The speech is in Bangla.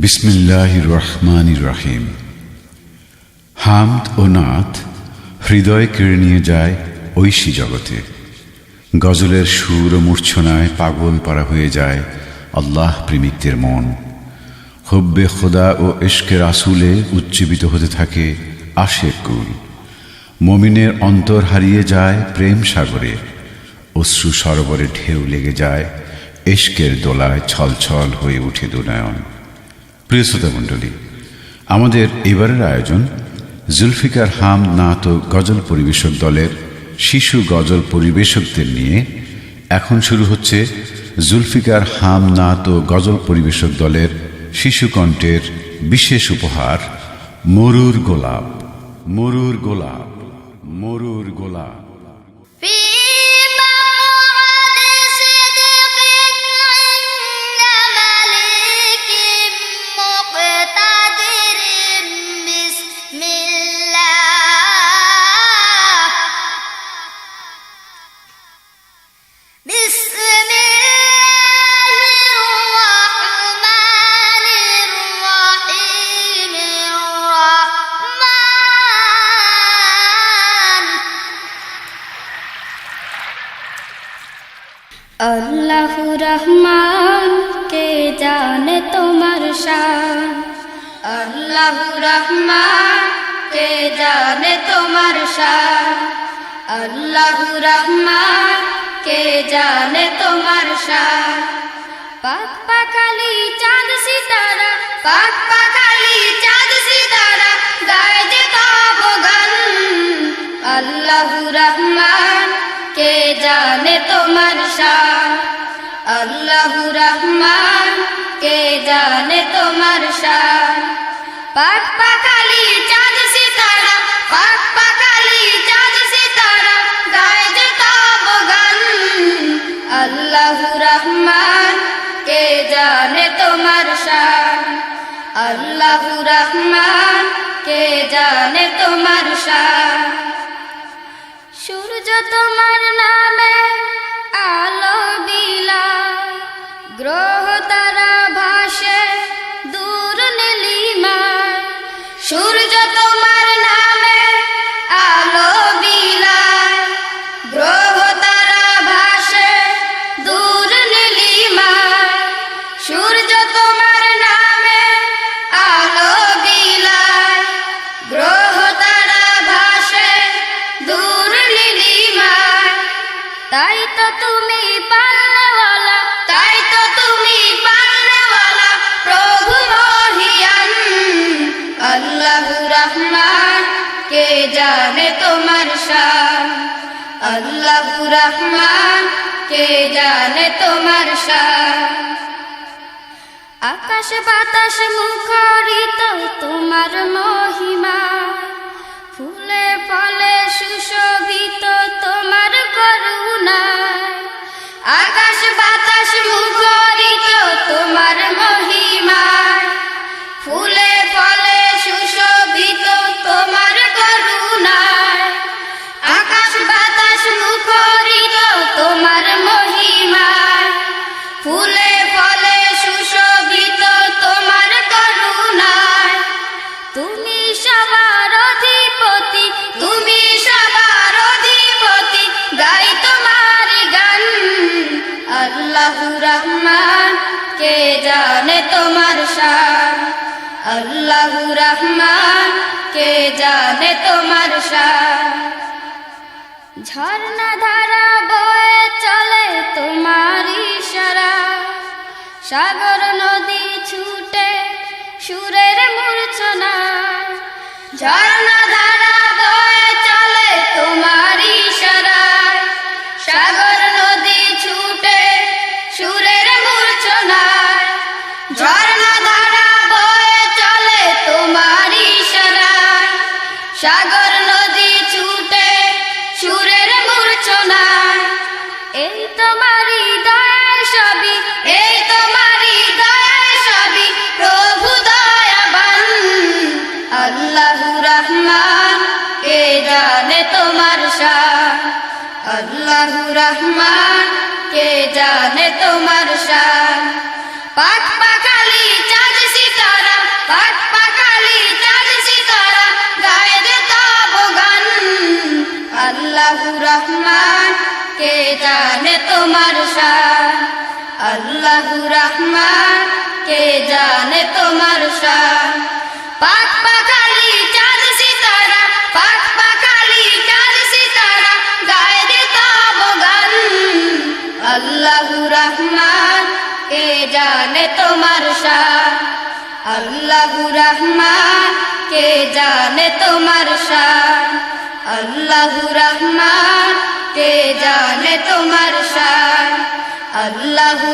বিসমিল্লাহির রহমানির রহিম। হামদ ও নাত হৃদয় কেড়ে নিয়ে যায় ঐশী জগতে। গজলের সুর ও মূর্ছনায় পাগল পারা হয়ে যায় আল্লাহ প্রেমিকদের মন। হুব্বে খোদা ও ইশকে রাসূলে উজ্জীবিত হতে থাকে আশেক কুল। মুমিনের অন্তর হারিয়ে যায় প্রেম সাগরে, অশ্রু সরোবরে ঢেউ লেগে যায় ইশকের দোলায় ছলছল হয়ে উঠে দুনয়ন। প্রিয় শ্রোতা মণ্ডলী, আমাদের এবারের আয়োজন জুলফিকার হামদ নাত ও গজল পরিবেশক দলের শিশু গজল পরিবেশকদের নিয়ে। এখন শুরু হচ্ছে জুলফিকার হামদ নাত ও গজল পরিবেশক দলের শিশু কণ্ঠের বিশেষ উপহার মরুর গোলাপ। মরুর গোলাপ, মরুর গোলাপ। अल्लाहु रहमान के जाने तुम्हार शान, अल्लाहु रहमान के जाने तुम्हार शान, अल्लाहु रहमान के जाने तुम्हार शान। पाक पाकाली चाँद सितारा, पाक पाकाली चाँद सितारा गाए जे ताबगान। अल्लाहु रहमान के जाने तुम्हार शान, अल्लाहु रहमान के जाने तुम्हार शान। पाक पाकाली चाँद सितारा, पाक पाकाली चाँद सितारा गाए जे ताबगान। अल्लाहु रहमान के जाने तुम्हार शान, अल्लाहु रहमान के जाने तुम्हार शान। সূর্য তোমার নামে আলো বিলা, গ্রহ তারা ভাসে দূর নীলিমায়। সূর্য তোমার নামে আলো বিলায়, গ্রহ তারা ভাসে দূর নীলিমায়। সূর্য তোমার নামে আলো বিলায়, গ্রহ তারা ভাসে দূর নীলিমায়। তাই তো তুমি পালনেওয়ালা, তাই তো তুমি পালনেওয়ালা প্রভু মহিয়ান। আল্লাহু রহমান কে জানে তোমার শান, আল্লাহু রহমান কে জানে তোমার শান। আকাশ বাতাস মুখরিত তোমার মহিমা, ফুলে ফলে সুশোভিত তোমার করুণায়। আকাশ বাতাস মুখরিত তোমার মহিমায়, ফুলে ফলে সুশোভিত তোমার করুণায়। আকাশ বাতাস মুখরিত তোমার মহিমায়, ফুলে ফলে সুশোভিত তোমার করুণায়। তুমি সবার অধিপতি, তুমি সবার অধিপতি গাই তোমার গান। আল্লাহু রহমান কে জানে তোমার শান, আল্লাহু রহমান কে জানে তোমার শান। ঝর্ণা ধারা বয়ে চলে তোমার ইশারা, সাগর নদী ছুটে সুরের মূর্ছনা। ঝর্ণা ধারা বয়ে চলে তোমার ইশারায়, সাগর নদী ছুটে সুরের মূর্ছনায়। ঝর্ণা ধারা বয়ে চলে তোমার ইশারায়, সাগর নদী ছুটে সুরের মূর্ছনায়। এই তোমারই দয়ায় সবই, এই তোমারই দয়ায় সবই প্রভু দয়াবান। আল্লাহু রহমান কে জানে তোমার শান, আল্লাহু রহমান কে জানে তোমার শান। পাক পাকালি চাঁদ সিতারা জানে তোমার শান আল্লাহু রহমান কে জানে তোমার শান পাক পাখালি চাঁদ সিতারা পাক পাখালি চাঁদ সিতারা গায়ে দে তব গান আল্লাহু রহমান কে জানে তোমার শান আল্লাহু রহমান কে জানে তোমার শান আল্লাহু রহমান কে জানে তোমার শান আল্লাহু